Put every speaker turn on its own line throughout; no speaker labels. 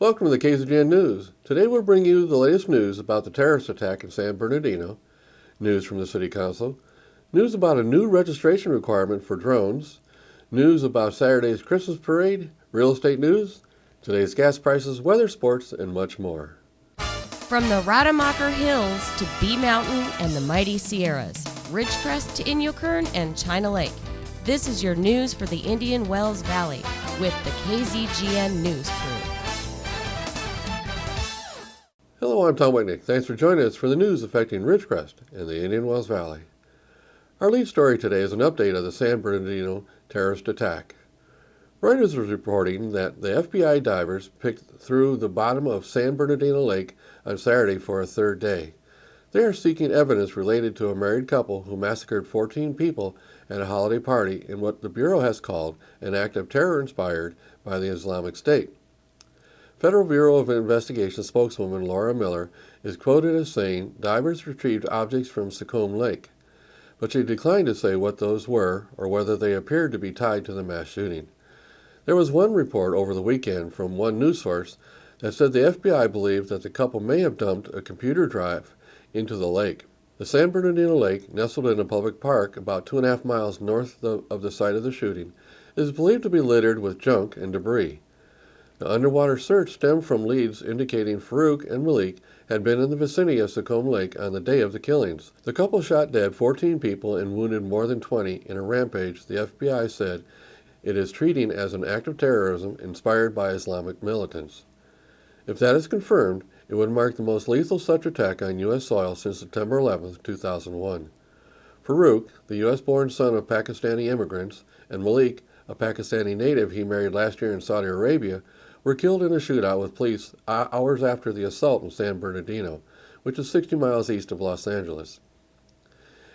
Welcome to the KZGN News. Today we'll bring you the latest news about the terrorist attack in San Bernardino, news from the City Council, news about a new registration requirement for drones, news about Saturday's Christmas parade, real estate news, today's gas prices, weather, sports, and much more.
From the Rademacher Hills to Bee Mountain and the mighty Sierras, Ridgecrest to Inyokern and China Lake, this is your news for the Indian Wells Valley with the KZGN News Crew.
Hello, I'm Tom Whitnick. Thanks for joining us for the news affecting Ridgecrest and the Indian Wells Valley. Our lead story today is an update of the San Bernardino terrorist attack. Reuters is reporting that the FBI divers picked through the bottom of San Bernardino Lake on Saturday for a third day. They are seeking evidence related to a married couple who massacred 14 people at a holiday party in what the Bureau has called an act of terror inspired by the Islamic State. Federal Bureau of Investigation spokeswoman Laura Miller is quoted as saying divers retrieved objects from Secome Lake, but she declined to say what those were or whether they appeared to be tied to the mass shooting. There was one report over the weekend from one news source that said the FBI believed that the couple may have dumped a computer drive into the lake. The San Bernardino Lake, nestled in a public park about 2.5 miles north of the site of the shooting, is believed to be littered with junk and debris. The underwater search stemmed from leads indicating Farouk and Malik had been in the vicinity of Secome Lake on the day of the killings. The couple shot dead 14 people and wounded more than 20 in a rampage the FBI said it is treating as an act of terrorism inspired by Islamic militants. If that is confirmed, it would mark the most lethal such attack on U.S. soil since September 11, 2001. Farouk, the U.S.-born son of Pakistani immigrants, and Malik, a Pakistani native he married last year in Saudi Arabia, were killed in a shootout with police hours after the assault in San Bernardino, which is 60 miles east of Los Angeles.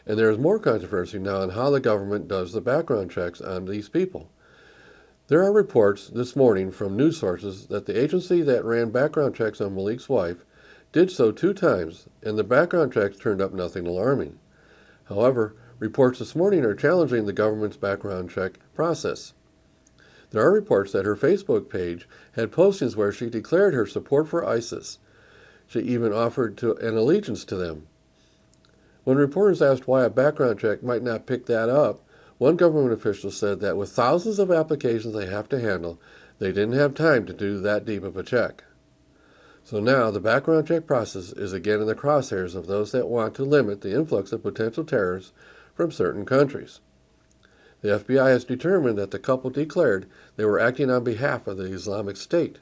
And there is more controversy now on how the government does the background checks on these people. There are reports this morning from news sources that the agency that ran background checks on Malik's wife did so 2 times, and the background checks turned up nothing alarming. However, reports this morning are challenging the government's background check process. There are reports that her Facebook page had postings where she declared her support for ISIS. She even offered an allegiance to them. When reporters asked why a background check might not pick that up, one government official said that with thousands of applications they have to handle, they didn't have time to do that deep of a check. So now the background check process is again in the crosshairs of those that want to limit the influx of potential terrorists from certain countries. The FBI has determined that the couple declared they were acting on behalf of the Islamic State,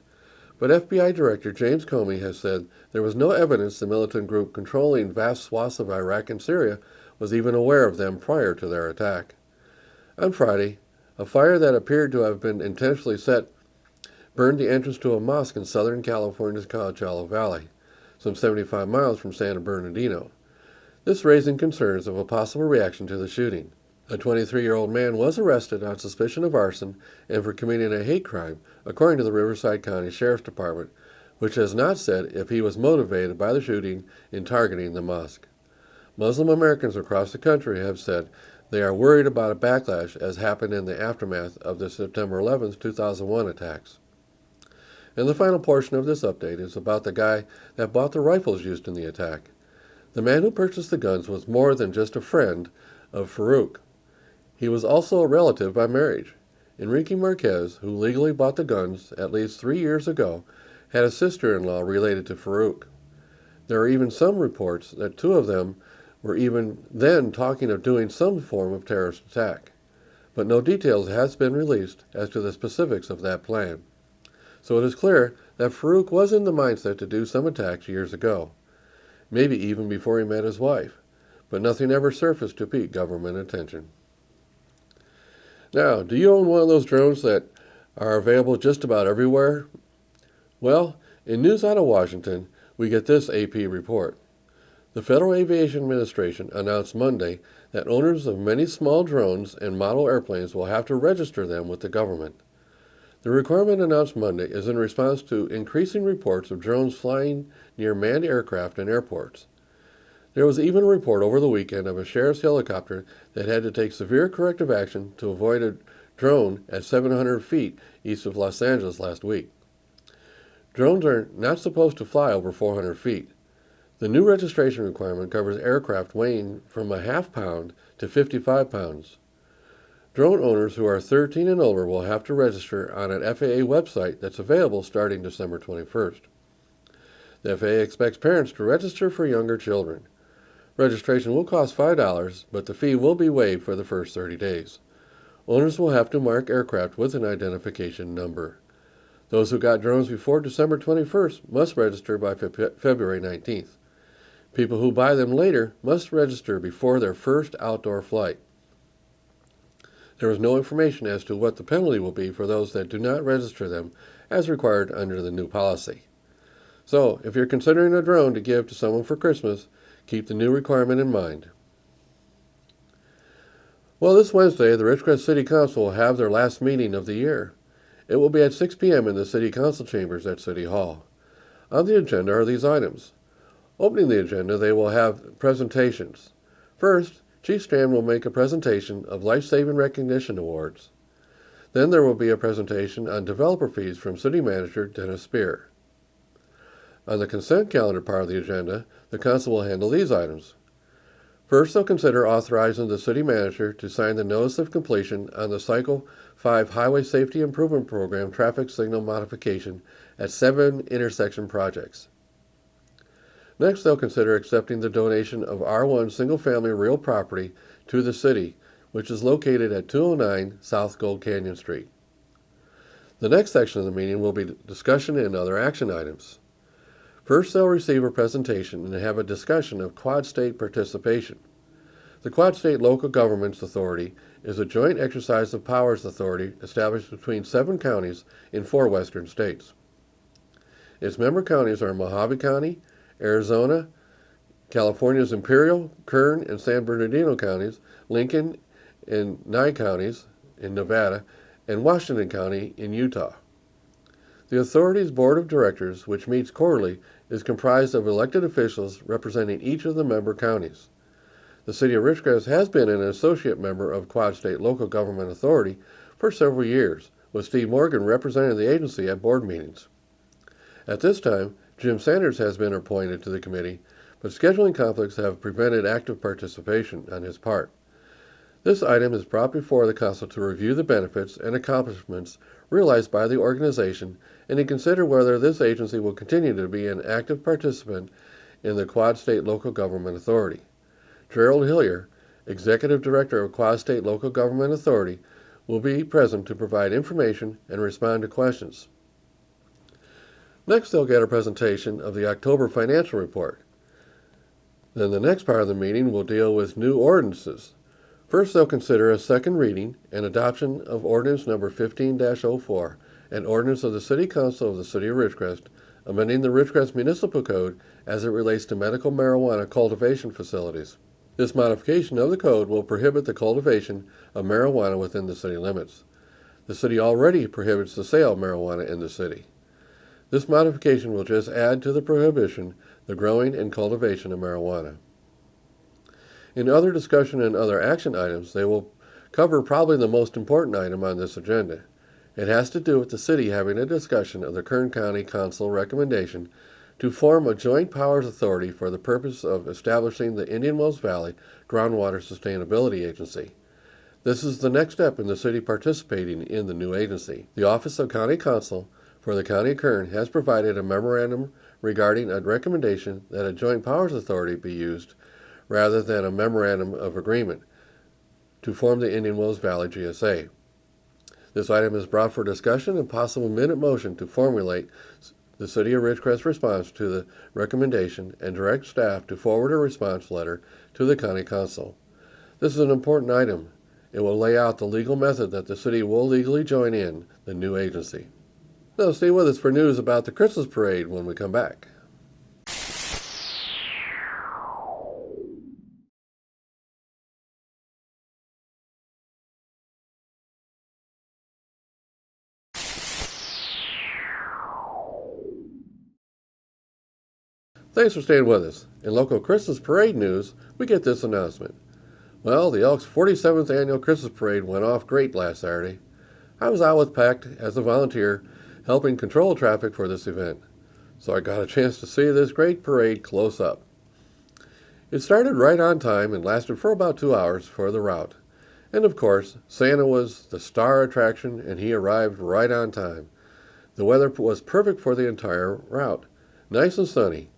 but FBI Director James Comey has said there was no evidence the militant group controlling vast swaths of Iraq and Syria was even aware of them prior to their attack. On Friday, a fire that appeared to have been intentionally set burned the entrance to a mosque in Southern California's Coachella Valley, some 75 miles from San Bernardino. This raising concerns of a possible reaction to the shooting. A 23-year-old man was arrested on suspicion of arson and for committing a hate crime, according to the Riverside County Sheriff's Department, which has not said if he was motivated by the shooting in targeting the mosque. Muslim Americans across the country have said they are worried about a backlash as happened in the aftermath of the September 11, 2001 attacks. And the final portion of this update is about the guy that bought the rifles used in the attack. The man who purchased the guns was more than just a friend of Farouk. He was also a relative by marriage. Enrique Marquez, who legally bought the guns at least 3 years ago, had a sister-in-law related to Farouk. There are even some reports that 2 of them were even then talking of doing some form of terrorist attack, but no details has been released as to the specifics of that plan. So it is clear that Farouk was in the mindset to do some attacks years ago, maybe even before he met his wife, but nothing ever surfaced to pique government attention. Now, do you own one of those drones that are available just about everywhere? Well, in news out of Washington, we get this AP report. The Federal Aviation Administration announced Monday that owners of many small drones and model airplanes will have to register them with the government. The requirement announced Monday is in response to increasing reports of drones flying near manned aircraft and airports. There was even a report over the weekend of a sheriff's helicopter that had to take severe corrective action to avoid a drone at 700 feet east of Los Angeles last week. Drones are not supposed to fly over 400 feet. The new registration requirement covers aircraft weighing from a half pound to 55 pounds. Drone owners who are 13 and older will have to register on an FAA website that's available starting December 21st. The FAA expects parents to register for younger children. Registration will cost $5, but the fee will be waived for the first 30 days. Owners will have to mark aircraft with an identification number. Those who got drones before December 21st must register by February 19th. People who buy them later must register before their first outdoor flight. There is no information as to what the penalty will be for those that do not register them as required under the new policy. So, if you're considering a drone to give to someone for Christmas, keep the new requirement in mind. Well, this Wednesday, the Ridgecrest City Council will have their last meeting of the year. It will be at 6 p.m. in the City Council chambers at City Hall. On the agenda are these items. Opening the agenda, they will have presentations. First, Chief Strand will make a presentation of Life-Saving Recognition Awards. Then there will be a presentation on developer fees from City Manager Dennis Spear. On the consent calendar part of the agenda, the Council will handle these items. First, they'll consider authorizing the City Manager to sign the Notice of Completion on the Cycle 5 Highway Safety Improvement Program traffic signal modification at 7 intersection projects. Next, they'll consider accepting the donation of R1 single-family real property to the City, which is located at 209 South Gold Canyon Street. The next section of the meeting will be discussion and other action items. First, they'll receive a presentation and have a discussion of Quad State participation. The Quad State Local Governments Authority is a joint exercise of powers authority established between 7 counties in 4 western states. Its member counties are Mojave County, Arizona, California's Imperial, Kern, and San Bernardino counties, Lincoln and Nye counties in Nevada, and Washington County in Utah. The authority's board of directors, which meets quarterly, is comprised of elected officials representing each of the member counties. The City of Ridgecrest has been an associate member of Quad State Local Government Authority for several years, with Steve Morgan representing the agency at board meetings. At this time, Jim Sanders has been appointed to the committee, but scheduling conflicts have prevented active participation on his part. This item is brought before the Council to review the benefits and accomplishments realized by the organization and to consider whether this agency will continue to be an active participant in the Quad State Local Government Authority. Gerald Hillier, Executive Director of Quad State Local Government Authority, will be present to provide information and respond to questions. Next, they'll get a presentation of the October financial report. Then the next part of the meeting will deal with new ordinances. First, they'll consider a second reading and adoption of Ordinance Number 15-04, an ordinance of the City Council of the City of Ridgecrest, amending the Ridgecrest Municipal Code as it relates to medical marijuana cultivation facilities. This modification of the code will prohibit the cultivation of marijuana within the city limits. The city already prohibits the sale of marijuana in the city. This modification will just add to the prohibition the growing and cultivation of marijuana. In other discussion and other action items, they will cover probably the most important item on this agenda. It has to do with the city having a discussion of the Kern County Council recommendation to form a joint powers authority for the purpose of establishing the Indian Wells Valley Groundwater Sustainability Agency. This is the next step in the city participating in the new agency. The Office of County Counsel for the County of Kern has provided a memorandum regarding a recommendation that a joint powers authority be used rather than a memorandum of agreement to form the Indian Wells Valley GSA. This item is brought for discussion and possible minute motion to formulate the City of Ridgecrest response to the recommendation and direct staff to forward a response letter to the County Council. This is an important item. It will lay out the legal method that the city will legally join in the new agency. Now stay with us for news about the Christmas parade when we come back. Thanks for staying with us. In local Christmas parade news, we get this announcement. Well, the Elks' 47th annual Christmas parade went off great last Saturday. I was out with PACT as a volunteer helping control traffic for this event. so I got a chance to see this great parade close up. It started right on time and lasted for about 2 hours for the route. And of course, Santa was the star attraction and he arrived right on time. The weather was perfect for the entire route. Nice and sunny.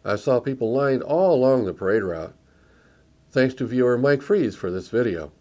I saw people lined all along the parade route. Thanks to viewer Mike Freeze for this video.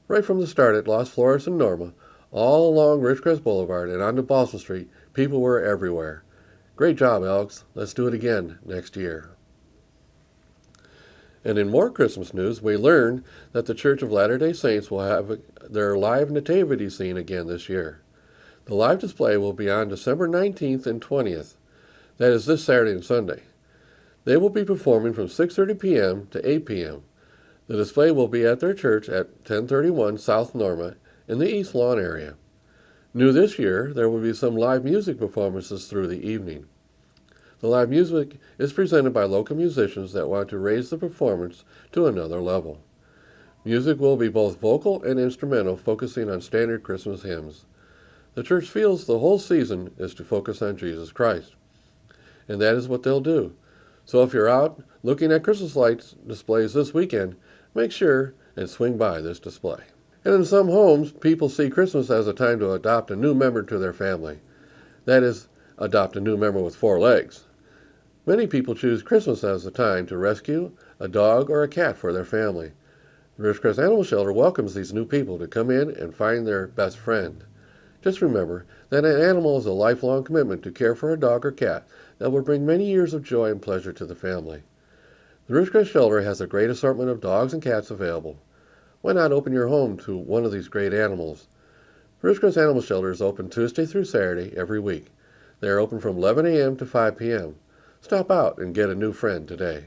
Right from the start at Los Flores and Norma, all along Ridgecrest Boulevard and onto Boston Street, people were everywhere. Great job, Elks. Let's do it again next year. And in more Christmas news, we learned that the Church of Latter-day Saints will have their live nativity scene again this year. The live display will be on December 19th and 20th. That is this Saturday and Sunday. They will be performing from 6:30 p.m. to 8 p.m. The display will be at their church at 1031 South Norma in the East Lawn area. New this year, there will be some live music performances through the evening. The live music is presented by local musicians that want to raise the performance to another level. Music will be both vocal and instrumental, focusing on standard Christmas hymns. The church feels the whole season is to focus on Jesus Christ, and that is what they'll do. So if you're out looking at Christmas lights displays this weekend, make sure and swing by this display. And in some homes, people see Christmas as a time to adopt a new member to their family. That is, adopt a new member with 4 legs. Many people choose Christmas as a time to rescue a dog or a cat for their family. The Ridgecrest Animal Shelter welcomes these new people to come in and find their best friend. Just remember that an animal is a lifelong commitment to care for a dog or cat that will bring many years of joy and pleasure to the family. The Ridgecrest Shelter has a great assortment of dogs and cats available. Why not open your home to one of these great animals? The Ridgecrest Animal Shelter is open Tuesday through Saturday every week. They are open from 11 a.m. to 5 p.m. Stop out and get a new friend today.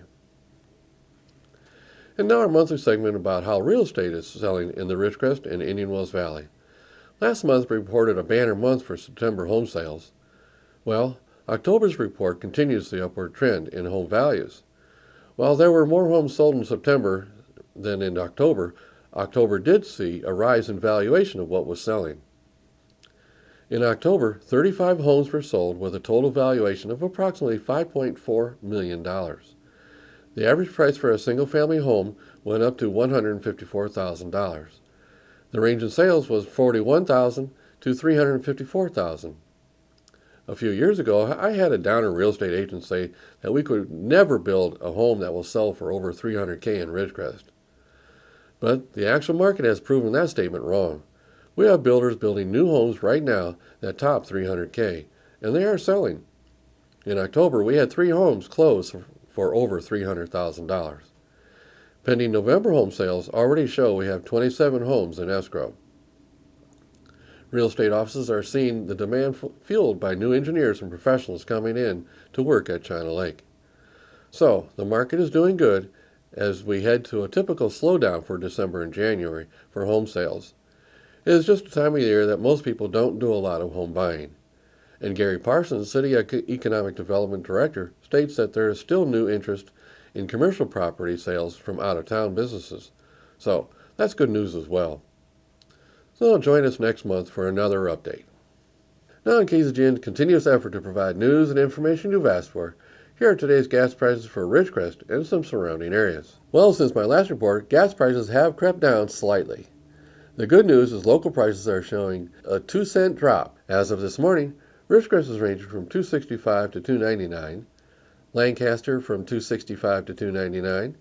And now our monthly segment about how real estate is selling in the Ridgecrest and Indian Wells Valley. Last month we reported a banner month for September home sales. Well, October's report continues the upward trend in home values. While there were more homes sold in September than in October, October did see a rise in valuation of what was selling. In October, 35 homes were sold with a total valuation of approximately $5.4 million. The average price for a single-family home went up to $154,000. The range in sales was $41,000 to $354,000. A few years ago, I had a Downer real estate agent say that we could never build a home that will sell for over $300K in Ridgecrest. But the actual market has proven that statement wrong. We have builders building new homes right now that top $300K, and they are selling. In October, we had 3 homes close for over $300,000. Pending November home sales already show we have 27 homes in escrow. Real estate offices are seeing the demand fueled by new engineers and professionals coming in to work at China Lake. So, the market is doing good as we head to a typical slowdown for December and January for home sales. It is just a time of year that most people don't do a lot of home buying. And Gary Parsons, City Economic Development Director, states that there is still new interest in commercial property sales from out-of-town businesses. So, that's good news as well. So join us next month for another update. Now in KZGN's continuous effort to provide news and information you've asked for, here are today's gas prices for Ridgecrest and some surrounding areas. Well, since my last report, gas prices have crept down slightly. The good news is local prices are showing a 2-cent drop. As of this morning, Ridgecrest is ranging from $2.65 to $2.99, Lancaster from $2.65 to $2.99,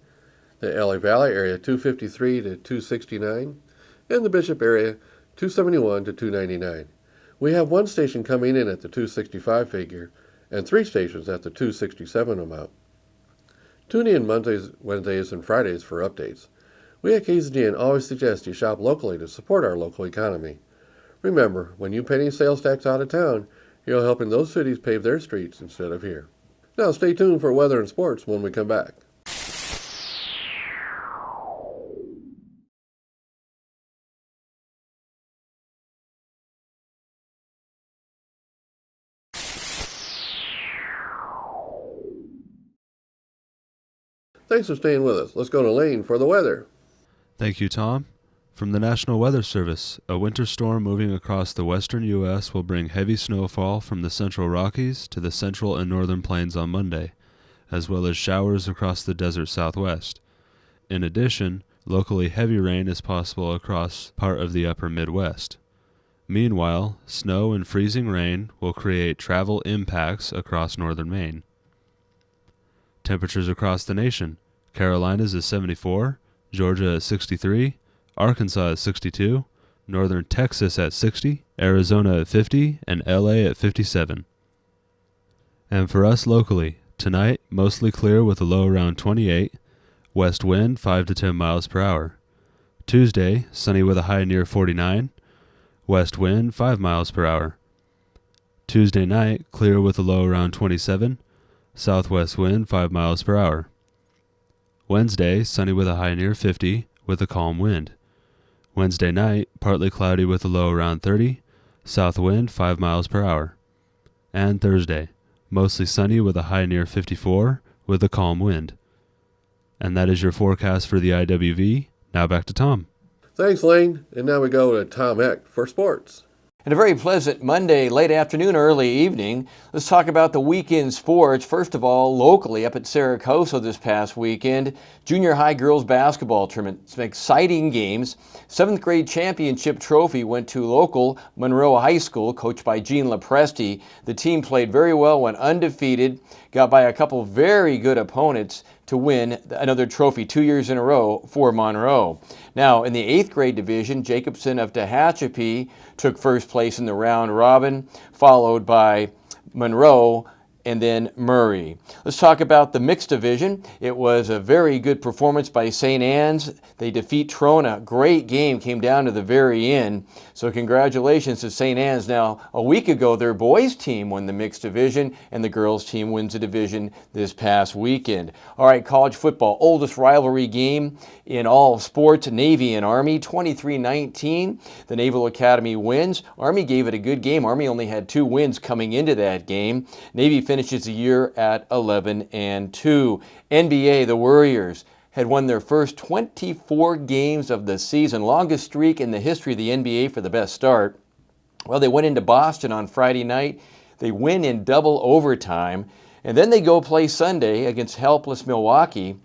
the LA Valley area $2.53 to $2.69, and the Bishop area $2.71 to $2.99. We have one station coming in at the $2.65 figure and 3 stations at the $2.67 amount. Tune in Mondays, Wednesdays, and Fridays for updates. We at KZGN always suggest you shop locally to support our local economy. Remember, when you pay sales tax out of town, you're helping those cities pave their streets instead of here. Now stay tuned for weather and sports when we come back. Thanks for staying with us. Let's go to Lane for the weather.
Thank you, Tom. From the National Weather Service, a winter storm moving across the western U.S. will bring heavy snowfall from the central Rockies to the central and northern plains on Monday, as well as showers across the desert southwest. In addition, locally heavy rain is possible across part of the upper Midwest. Meanwhile, snow and freezing rain will create travel impacts across northern Maine. Temperatures across the nation: Carolinas is 74, Georgia at 63, Arkansas at 62, northern Texas at 60, Arizona at 50, and LA at 57. And for us locally, tonight mostly clear with a low around 28, west wind 5 to 10 miles per hour. Tuesday, sunny with a high near 49, west wind 5 miles per hour. Tuesday night, clear with a low around 27, southwest wind 5 miles per hour. Wednesday, sunny with a high near 50, with a calm wind. Wednesday night, partly cloudy with a low around 30, south wind 5 miles per hour. And Thursday, mostly sunny with a high near 54, with a calm wind. And that is your forecast for the IWV. Now back to Tom.
Thanks, Lane. And now we go to Tom Eck for sports.
And a very pleasant Monday, late afternoon, early evening. Let's talk about the weekend sports. First of all, locally up at Saracosa this past weekend, junior high girls basketball tournament. Some exciting games. 7th grade championship trophy went to local Monroe High School, coached by Jean Lepresti. The team played very well, went undefeated, got by a couple very good opponents to win another trophy 2 years in a row for Monroe. Now, in the 8th grade division, Jacobson of Tehachapi took first place in the round robin, followed by Monroe and then Murray. Let's talk about the mixed division. It was a very good performance by St. Anne's. They defeat Trona. Great game, came down to the very end. So congratulations to St. Anne's. Now, a week ago, their boys team won the mixed division, and the girls team wins the division this past weekend. All right, college football, oldest rivalry game in all of sports, Navy and Army, 23-19. The Naval Academy wins. Army gave it a good game. Army only had 2 wins coming into that game. Navy finishes the year at 11-2. NBA, the Warriors had won their first 24 games of the season, longest streak in the history of the NBA for the best start. Well, they went into Boston on Friday night. They win in double overtime, and then they go play Sunday against helpless Milwaukee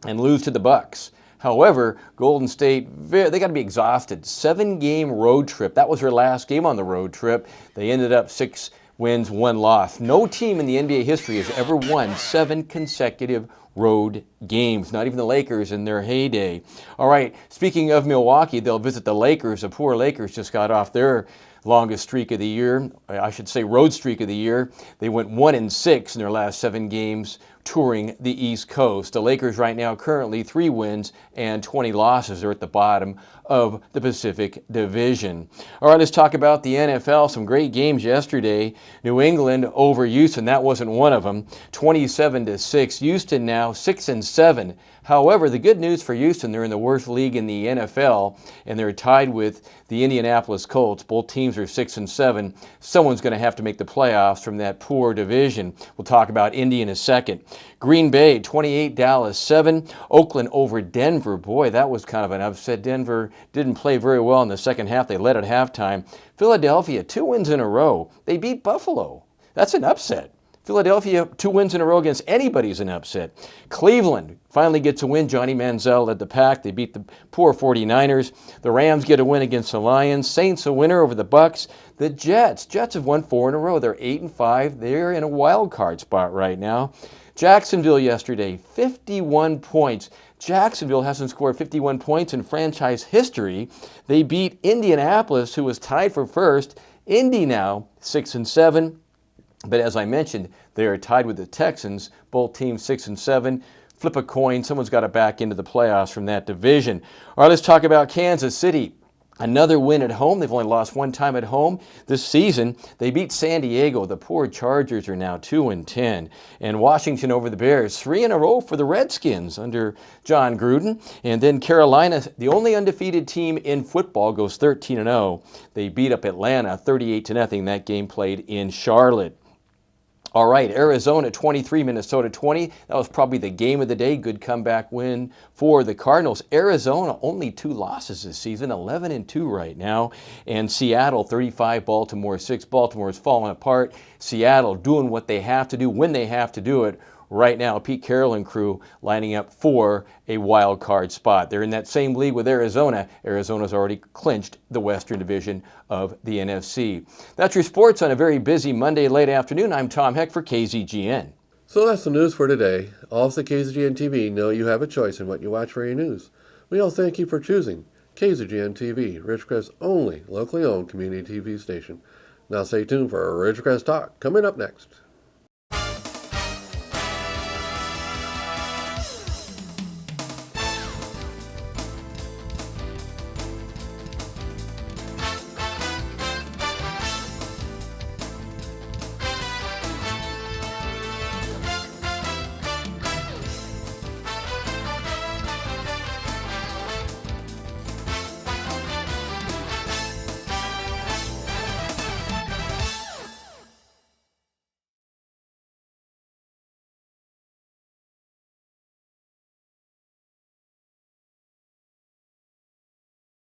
and lose to the Bucks. However, Golden State, they got to be exhausted. 7-game road trip. That was their last game on the road trip. They ended up 6 wins, 1 loss. No team in the NBA history has ever won 7 consecutive road games, not even the Lakers in their heyday. All right, speaking of Milwaukee, they'll visit the Lakers. The poor Lakers just got off their longest streak of the year, I should say road streak of the year. They went 1-6 in their last 7 games touring the East Coast. The Lakers right now currently 3 wins and 20 losses. They're at the bottom of the Pacific Division. All right, let's talk about the NFL. Some great games yesterday. New England over Houston. That wasn't one of them. 27-6. Houston now 6-7. However, the good news for Houston, they're in the worst league in the NFL, and they're tied with the Indianapolis Colts. Both teams are 6-7. Someone's going to have to make the playoffs from that poor division. We'll talk about Indy in a second. Green Bay 28, Dallas 7. Oakland over Denver. Boy, that was kind of an upset. Denver didn't play very well in the second half. They led at halftime. Philadelphia 2 wins in a row. They beat Buffalo. That's an upset. Philadelphia, 2 wins in a row against anybody's an upset. Cleveland finally gets a win. Johnny Manziel led the pack. They beat the poor 49ers. The Rams get a win against the Lions. Saints a winner over the Bucks. The Jets have won 4 in a row. They're 8-5. They're in a wild card spot right now. Jacksonville yesterday, 51 points. Jacksonville hasn't scored 51 points in franchise history. They beat Indianapolis, who was tied for first. Indy now 6-7. But as I mentioned, they are tied with the Texans, both teams 6-7. Flip a coin, someone's got to back into the playoffs from that division. All right, let's talk about Kansas City. Another win at home. They've only lost 1 time at home this season. They beat San Diego. The poor Chargers are now 2-10. And Washington over the Bears, 3 in a row for the Redskins under John Gruden. And then Carolina, the only undefeated team in football, goes 13-0. They beat up Atlanta 38-0. That game played in Charlotte. All right, Arizona 23, Minnesota 20. That was probably the game of the day. Good comeback win for the Cardinals. Arizona only 2 losses this season, 11-2 right now. And Seattle 35, Baltimore 6. Baltimore is falling apart. Seattle doing what they have to do when they have to do it. Right now, Pete Carroll and crew lining up for a wild card spot. They're in that same league with Arizona. Arizona's already clinched the Western Division of the NFC. That's your sports on a very busy Monday late afternoon. I'm Tom Heck for KZGN.
So that's the news for today. All of the KZGN-TV know you have a choice in what you watch for your news. We all thank you for choosing KZGN-TV, Ridgecrest's only locally owned community TV station. Now stay tuned for Ridgecrest Talk coming up next.